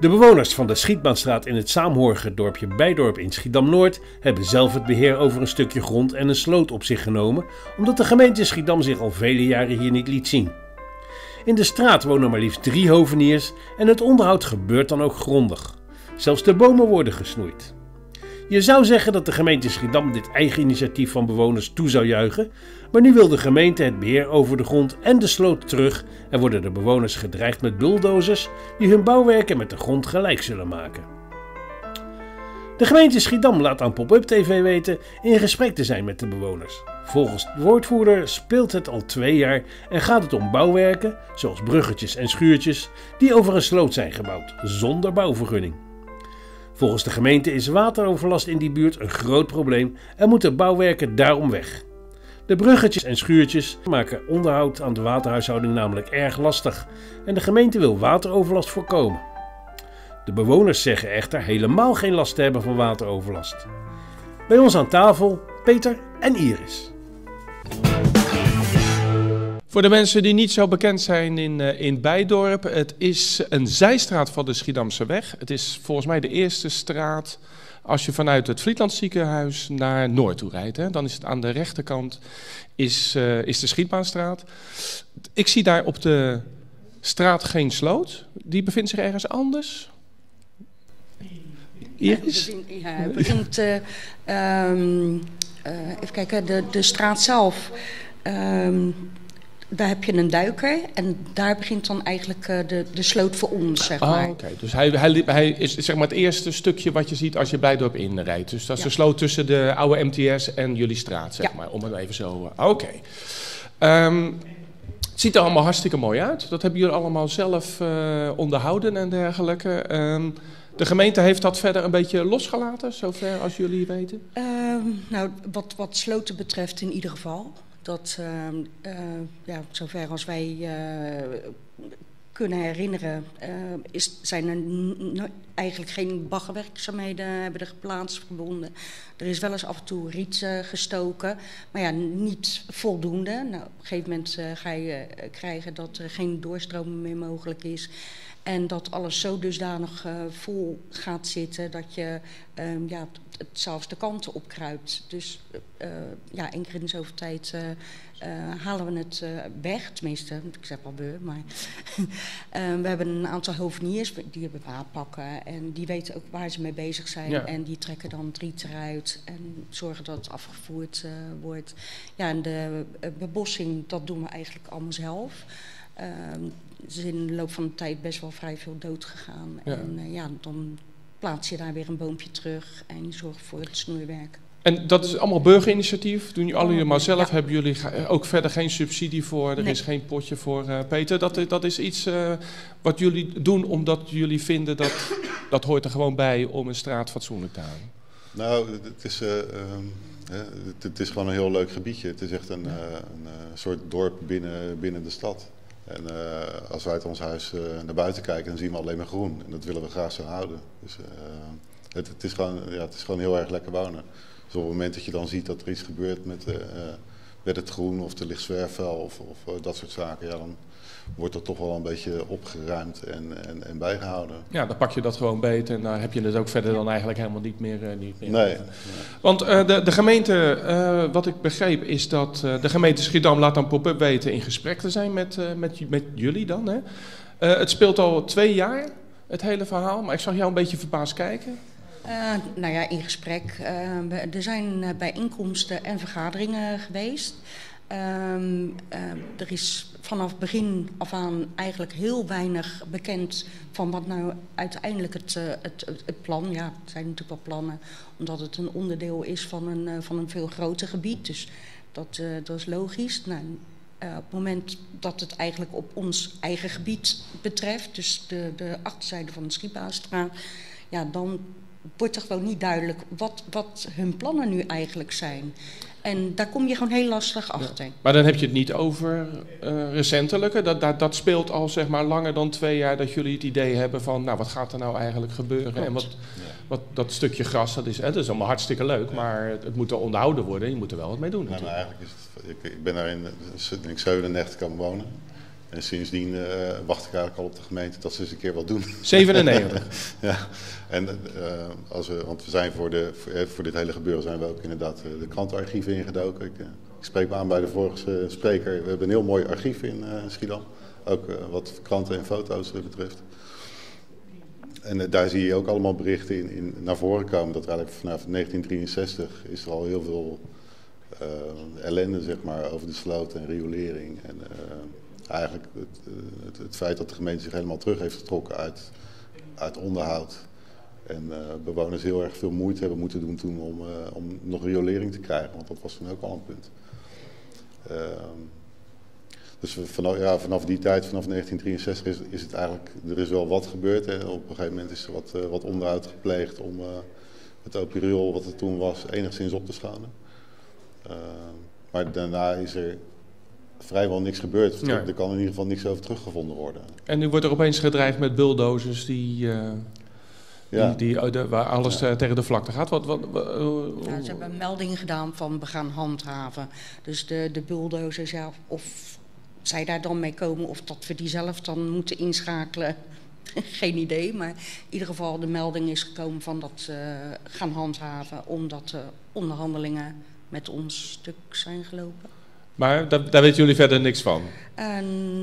De bewoners van de Schietmaanstraat in het saamhorige dorpje Bijdorp in Schiedam-Noord hebben zelf het beheer over een stukje grond en een sloot op zich genomen, omdat de gemeente Schiedam zich al vele jaren hier niet liet zien. In de straat wonen maar liefst 3 hoveniers en het onderhoud gebeurt dan ook grondig. Zelfs de bomen worden gesnoeid. Je zou zeggen dat de gemeente Schiedam dit eigen initiatief van bewoners toe zou juichen, maar nu wil de gemeente het beheer over de grond en de sloot terug en worden de bewoners gedreigd met bulldozers die hun bouwwerken met de grond gelijk zullen maken. De gemeente Schiedam laat aan Pop-up TV weten in gesprek te zijn met de bewoners. Volgens de woordvoerder speelt het al 2 jaar en gaat het om bouwwerken, zoals bruggetjes en schuurtjes, die over een sloot zijn gebouwd, zonder bouwvergunning. Volgens de gemeente is wateroverlast in die buurt een groot probleem en moeten bouwwerken daarom weg. De bruggetjes en schuurtjes maken onderhoud aan de waterhuishouding namelijk erg lastig en de gemeente wil wateroverlast voorkomen. De bewoners zeggen echter helemaal geen last te hebben van wateroverlast. Bij ons aan tafel Peter en Iris. Voor de mensen die niet zo bekend zijn in Bijdorp, het is een zijstraat van de Schiedamseweg. Het is volgens mij de eerste straat als je vanuit het Vlietland ziekenhuis naar Noord toe rijdt. Hè. Dan is het aan de rechterkant is de Schietmaanstraat. Ik zie daar op de straat geen sloot. Die bevindt zich ergens anders. Iris? Het begint, even kijken, de straat zelf. Daar heb je een duiker en daar begint dan eigenlijk de sloot voor ons, zeg maar. Oké. Dus hij is zeg maar het eerste stukje wat je ziet als je Bijdorp inrijdt. Dus dat is de sloot tussen de oude MTS en jullie straat, zeg maar. Om het even zo... Oké. Het ziet er allemaal hartstikke mooi uit. Dat hebben jullie allemaal zelf onderhouden en dergelijke. De gemeente heeft dat verder een beetje losgelaten, zover als jullie weten? Nou, wat sloten betreft in ieder geval. Dat, zover als wij kunnen herinneren, zijn er eigenlijk geen baggerwerkzaamheden hebben er plaatsgevonden. Er is wel eens af en toe riet gestoken, maar ja, niet voldoende. Nou, op een gegeven moment ga je krijgen dat er geen doorstroming meer mogelijk is. En dat alles zo dusdanig vol gaat zitten dat je het zelfs de kanten opkruipt. Dus 1 keer in de zoveel tijd halen we het weg. Tenminste, ik zeg wel we, maar we hebben een aantal hoveniers die hebben wapenpakken en die weten ook waar ze mee bezig zijn. Ja. En die trekken dan het riet eruit en zorgen dat het afgevoerd wordt. Ja, en de bebossing, dat doen we eigenlijk allemaal zelf. Er is in de loop van de tijd best wel vrij veel dood gegaan. Ja. En dan plaats je daar weer een boompje terug en je zorgt voor het snoeiwerk. En dat is allemaal burgerinitiatief? Doen jullie allemaal zelf? Ja. Hebben jullie ook verder geen subsidie voor? Er is geen potje voor Peter? Dat is iets wat jullie doen omdat jullie vinden dat hoort er gewoon bij om een straat fatsoenlijk te houden? Nou, het is gewoon een heel leuk gebiedje. Het is echt een soort dorp binnen de stad. En als wij uit ons huis naar buiten kijken, dan zien we alleen maar groen. En dat willen we graag zo houden. Dus het is gewoon heel erg lekker wonen. Dus op het moment dat je dan ziet dat er iets gebeurt met het groen of er ligt zwerfvuil of dat soort zaken, ja, dan wordt dat toch wel een beetje opgeruimd en bijgehouden. Ja, dan pak je dat gewoon beet en dan heb je het ook verder dan eigenlijk helemaal niet meer. Nee. Want de gemeente, wat ik begreep, is dat de gemeente Schiedam laat dan Pop-up weten in gesprek te zijn met jullie dan. Hè? Het speelt al 2 jaar, het hele verhaal, maar ik zag jou een beetje verbaasd kijken. In gesprek. Er zijn bijeenkomsten en vergaderingen geweest. Er is vanaf begin af aan eigenlijk heel weinig bekend van wat nou uiteindelijk het plan... Ja, het zijn natuurlijk wel plannen, omdat het een onderdeel is van een veel groter gebied. Dus dat is logisch. Nou, op het moment dat het eigenlijk op ons eigen gebied betreft, dus de achterzijde van de Schietmaanstraat, ja, dan wordt er gewoon niet duidelijk wat hun plannen nu eigenlijk zijn. En daar kom je gewoon heel lastig achter. Ja. Maar dan heb je het niet over recentelijke. Dat speelt al zeg maar langer dan 2 jaar dat jullie het idee hebben van, nou, wat gaat er nou eigenlijk gebeuren? Klopt. En wat dat stukje gras, dat is allemaal hartstikke leuk, maar het moet er onderhouden worden en je moet er wel wat mee doen. Nou, eigenlijk is ik ben daar in 97 komen wonen. En sindsdien wacht ik eigenlijk al op de gemeente dat ze eens een keer wat doen. 97. Ja, en want we zijn voor dit hele gebeuren zijn we ook inderdaad de krantenarchieven ingedoken. Ik spreek me aan bij de vorige spreker. We hebben een heel mooi archief in Schiedam. Ook wat kranten en foto's betreft. En daar zie je ook allemaal berichten in naar voren komen. Dat eigenlijk vanaf 1963 is er al heel veel ellende, zeg maar, over de sloot en riolering. En eigenlijk het feit dat de gemeente zich helemaal terug heeft getrokken uit onderhoud. En bewoners heel erg veel moeite hebben moeten doen toen om nog riolering te krijgen. Want dat was toen ook al een punt. Dus vanaf die tijd, vanaf 1963, is het eigenlijk, er is wel wat gebeurd. Hè. Op een gegeven moment is er wat onderhoud gepleegd om het open riool, wat er toen was, enigszins op te schonen. Maar daarna is er vrijwel niks gebeurd. Ja. Er kan in ieder geval niks over teruggevonden worden. En nu wordt er opeens gedreigd met bulldozers waar alles tegen de vlakte gaat. Ze hebben een melding gedaan van we gaan handhaven. Dus de bulldozers, ja, of zij daar dan mee komen of dat we die zelf dan moeten inschakelen. Geen idee, maar in ieder geval de melding is gekomen van dat ze gaan handhaven omdat de onderhandelingen met ons stuk zijn gelopen. Maar daar weten jullie verder niks van?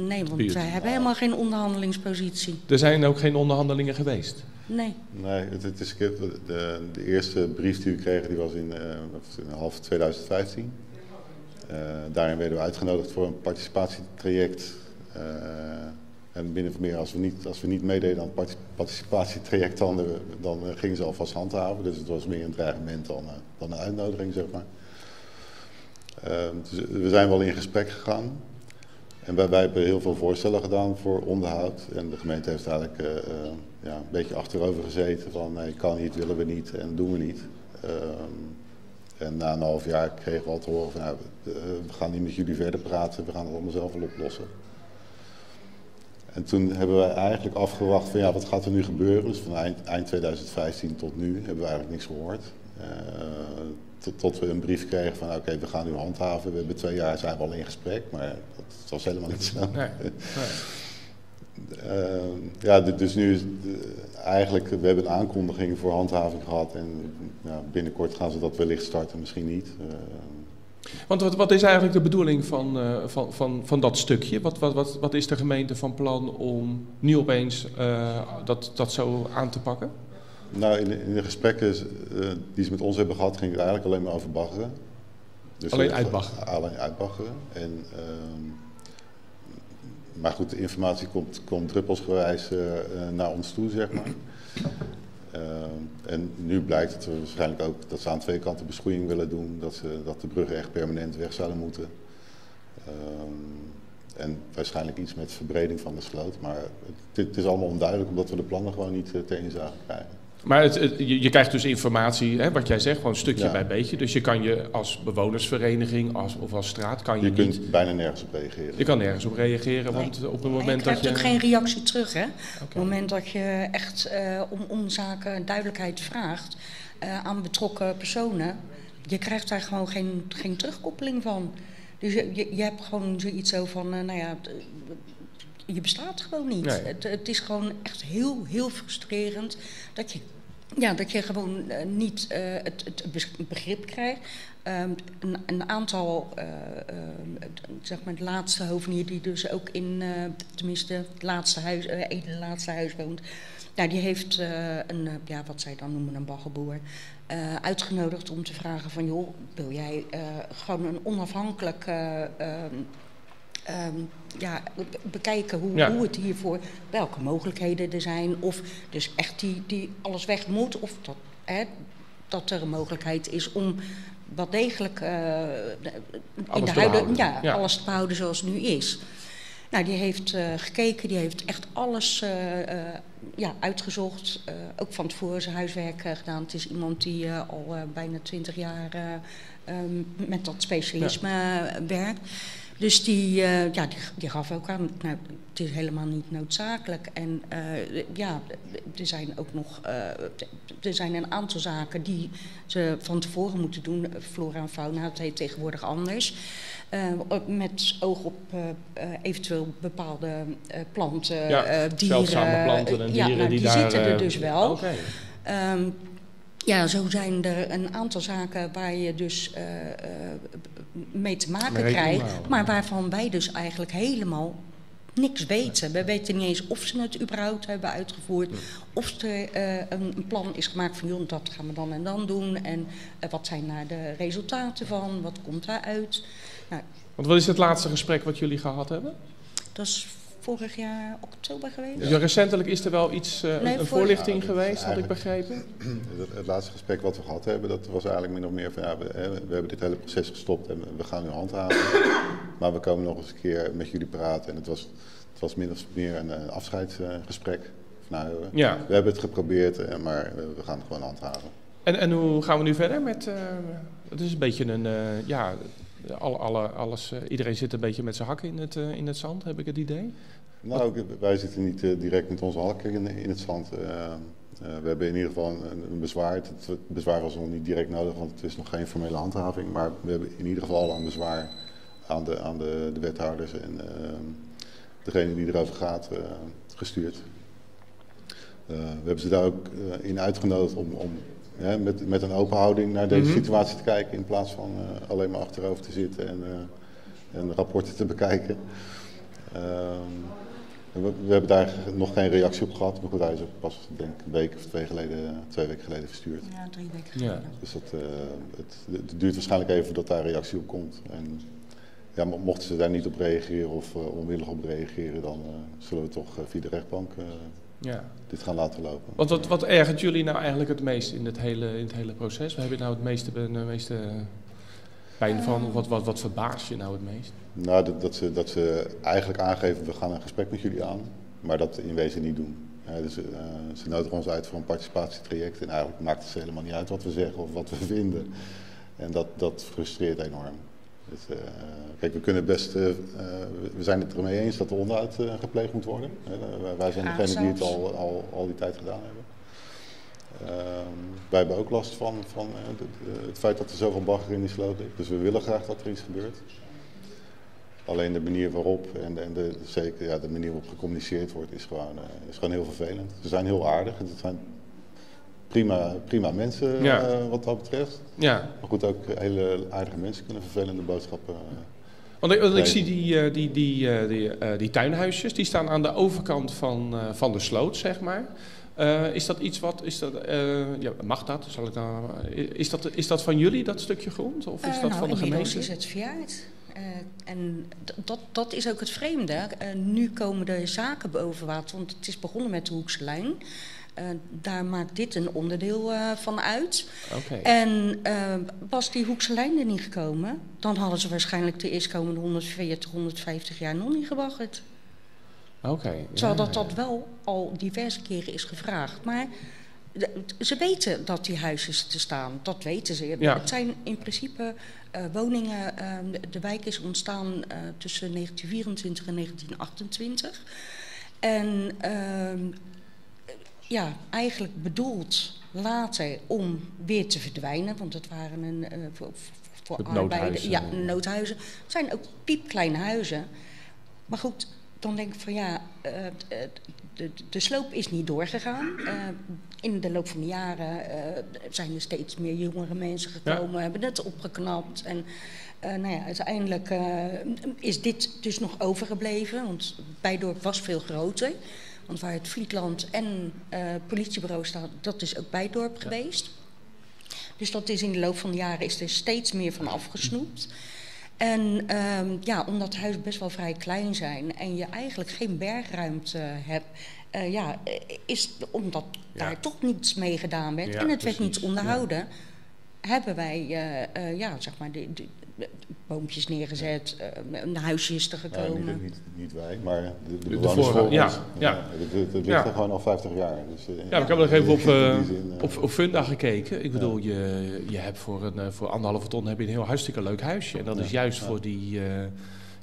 Nee, want wij hebben helemaal geen onderhandelingspositie. Er zijn ook geen onderhandelingen geweest? Nee. Nee, het is de eerste brief die we kregen, die was in half 2015. Daarin werden we uitgenodigd voor een participatietraject. En binnen van meer, als we niet meededen aan het participatietraject, dan gingen ze alvast handhaven. Dus het was meer een dreigement dan een uitnodiging, zeg maar. Dus we zijn wel in gesprek gegaan. En wij hebben heel veel voorstellen gedaan voor onderhoud. En de gemeente heeft eigenlijk een beetje achterover gezeten van nee, kan niet, willen we niet en doen we niet. En na een half jaar kregen we al te horen van we gaan niet met jullie verder praten, we gaan het allemaal zelf wel oplossen. En toen hebben we eigenlijk afgewacht van wat gaat er nu gebeuren. Dus van eind 2015 tot nu hebben we eigenlijk niks gehoord. Tot we een brief kregen van oké, we gaan nu handhaven. We hebben 2 jaar zijn we al in gesprek, maar dat was helemaal niet zo. Nee. Dus nu is eigenlijk, we hebben een aankondiging voor handhaving gehad en binnenkort gaan ze dat wellicht starten, misschien niet. Want wat is eigenlijk de bedoeling van dat stukje? Wat is de gemeente van plan om nu opeens dat zo aan te pakken? Nou, in de gesprekken die ze met ons hebben gehad, ging het eigenlijk alleen maar over baggeren. Dus alleen uitbaggeren? Alleen uitbaggeren. Maar goed, de informatie komt druppelsgewijs naar ons toe, zeg maar. En nu blijkt dat we waarschijnlijk ook dat ze aan 2 kanten beschoeiing willen doen. Dat de bruggen echt permanent weg zouden moeten. En waarschijnlijk iets met verbreding van de sloot. Maar het is allemaal onduidelijk omdat we de plannen gewoon niet ter inzage krijgen. Maar je krijgt dus informatie, hè, wat jij zegt, gewoon stukje bij beetje. Dus je kan je als bewonersvereniging of als straat kan je niet... kunt bijna nergens op reageren. Je kan nergens op reageren, want op het moment dat je... Je krijgt ook geen reactie terug, hè. Okay. Op het moment dat je echt om zaken duidelijkheid vraagt aan betrokken personen, je krijgt daar gewoon geen terugkoppeling van. Dus je hebt gewoon zoiets zo van, je bestaat gewoon niet. Nee. Het is gewoon echt heel, heel frustrerend dat je gewoon niet het begrip krijgt. Een aantal, zeg maar de laatste hovenier die dus ook in, tenminste het laatste huis woont. Nou, die heeft wat zij dan noemen een baggerboer, uitgenodigd om te vragen van joh, wil jij gewoon een onafhankelijk... bekijken hoe het hiervoor, welke mogelijkheden er zijn. Of dus echt die alles weg moet. Of dat er een mogelijkheid is om wat degelijk in de huidige alles te behouden zoals het nu is. Nou, die heeft gekeken, die heeft echt alles uitgezocht. Ook van tevoren zijn huiswerk gedaan. Het is iemand die al bijna 20 jaar met dat specialisme werkt. Dus die gaf ook aan, nou, het is helemaal niet noodzakelijk. En er zijn ook nog er zijn een aantal zaken die ze van tevoren moeten doen. Flora en fauna, dat heet tegenwoordig anders. Met oog op eventueel bepaalde planten, dieren. Zeldzame planten en dieren die daar zitten er dus wel. Okay. Zo zijn er een aantal zaken waar je dus mee te maken krijgt, maar waarvan wij dus eigenlijk helemaal niks weten. We weten niet eens of ze het überhaupt hebben uitgevoerd, of er een plan is gemaakt van, joh, dat gaan we dan en dan doen, en wat zijn daar de resultaten van, wat komt daaruit. Nou, want wat is het laatste gesprek wat jullie gehad hebben? Dat is vorig jaar oktober geweest. Ja. Dus recentelijk is er wel iets, een voorlichting geweest, had ik begrepen? Het laatste gesprek wat we gehad hebben, dat was eigenlijk min of meer van, we hebben dit hele proces gestopt en we gaan nu handhaven. Maar we komen nog eens een keer met jullie praten en het was min of meer een afscheidsgesprek. Nou, we hebben het geprobeerd, maar we gaan het gewoon handhaven. En hoe gaan we nu verder met, het is een beetje een, iedereen zit een beetje met zijn hak in het zand, heb ik het idee? Nou, wij zitten niet direct met onze hakken in het zand. We hebben in ieder geval een bezwaar. Het bezwaar was nog niet direct nodig, want het is nog geen formele handhaving. Maar we hebben in ieder geval al een bezwaar aan de wethouders en degene die erover gaat gestuurd. We hebben ze daar ook in uitgenodigd om met een open houding naar deze situatie te kijken, in plaats van alleen maar achterover te zitten en rapporten te bekijken. We hebben daar nog geen reactie op gehad. Maar goed, hij is ook pas denk ik een week of 2 weken geleden verstuurd. Ja, 3 weken geleden. Ja. Dus het duurt waarschijnlijk even voordat daar reactie op komt. En ja, mochten ze daar niet op reageren of onwillig op reageren, dan zullen we toch via de rechtbank dit gaan laten lopen. Want wat ergert jullie nou eigenlijk het meest in het hele proces? Waar heb je nou het meeste pijn van? Of wat verbaast je nou het meest? Nou, dat ze eigenlijk aangeven, we gaan een gesprek met jullie aan, maar dat in wezen niet doen. Dus ze nodigen ons uit voor een participatietraject en eigenlijk maakt het helemaal niet uit wat we zeggen of wat we vinden. En dat frustreert enorm. Dus, kijk, we kunnen best, we zijn het ermee eens dat er onderhoud gepleegd moet worden. Wij zijn degene die het al die tijd gedaan hebben. Wij hebben ook last van het feit dat er zoveel bagger in die sloot ligt. Dus we willen graag dat er iets gebeurt. Alleen de manier waarop en de manier waarop gecommuniceerd wordt is gewoon heel vervelend. Ze zijn heel aardig. Het zijn prima mensen wat dat betreft. Ja. Maar goed, ook hele aardige mensen kunnen vervelende boodschappen. Want ik zie die tuinhuisjes, die staan aan de overkant van de sloot, zeg maar. Is dat iets mag dat? Is dat van jullie, dat stukje grond? Of is dat van de gemeente? Inmiddels is het verjaard. En dat is ook het vreemde. Nu komen de zaken boven water, want het is begonnen met de Hoekse Lijn. Daar maakt dit een onderdeel van uit. Okay. En was die Hoekse Lijn er niet gekomen, dan hadden ze waarschijnlijk de eerstkomende 140, 150 jaar nog niet gewacht. Okay, terwijl dat wel al diverse keren is gevraagd. Maar ze weten dat die huizen er staan. Dat weten ze. Ja. Het zijn in principe woningen. De wijk is ontstaan tussen 1924 en 1928. En eigenlijk bedoeld later om weer te verdwijnen. Want het waren voor arbeiders. Ja, noodhuizen. Het zijn ook piepkleine huizen. Maar goed, dan denk ik van de sloop is niet doorgegaan. In de loop van de jaren zijn er steeds meer jongere mensen gekomen, hebben het opgeknapt. En uiteindelijk is dit dus nog overgebleven, want Bijdorp was veel groter. Want waar het Vlietland en politiebureau staat, dat is ook Bijdorp geweest. Dus dat is in de loop van de jaren is er steeds meer van afgesnoept. En omdat huizen best wel vrij klein zijn en je eigenlijk geen bergruimte hebt, is omdat daar toch niets mee gedaan werd en het werd niet onderhouden, hebben wij de boompjes neergezet, een huisje is er gekomen. Niet wij, maar de bewoners voor ons. Het ligt er gewoon al 50 jaar. Dus, ik heb nog even op Funda gekeken. Ik bedoel, je hebt voor 1,5 ton heb je een heel hartstikke leuk huisje. En dat is juist voor die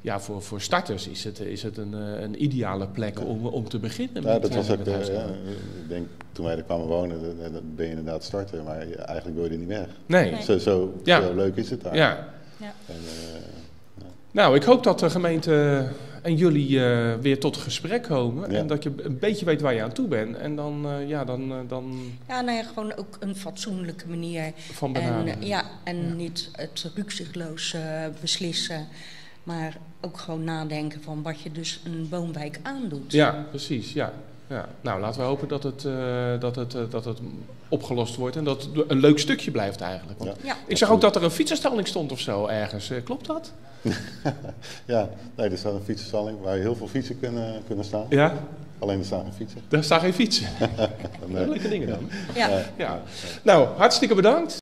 ja, voor starters is het een ideale plek om te beginnen. Ja, dat was ook, met huis. ik denk, toen wij er kwamen wonen, dan ben je inderdaad starter, maar eigenlijk wil je er niet weg. Nee. Zo leuk is het daar. Ja. Ja. En, Nou, ik hoop dat de gemeente en jullie weer tot gesprek komen. Ja. En dat je een beetje weet waar je aan toe bent. En dan Ja, nou ja, gewoon ook een fatsoenlijke manier. van benaderen. En niet het rukzichtloos beslissen. Maar ook gewoon nadenken van wat je dus een woonwijk aandoet. Ja, precies. Ja. Nou, laten we hopen dat het opgelost wordt en dat het een leuk stukje blijft eigenlijk. Want Ja. ik zag ook dat er een fietsenstalling stond of zo ergens. Klopt dat? ja, nee, er staat een fietsenstalling waar heel veel fietsen kunnen staan. Ja, Alleen er staan geen fietsen. daar staan geen fietsen. Nee. Leuke dingen dan. Ja. Ja. Nou, hartstikke bedankt.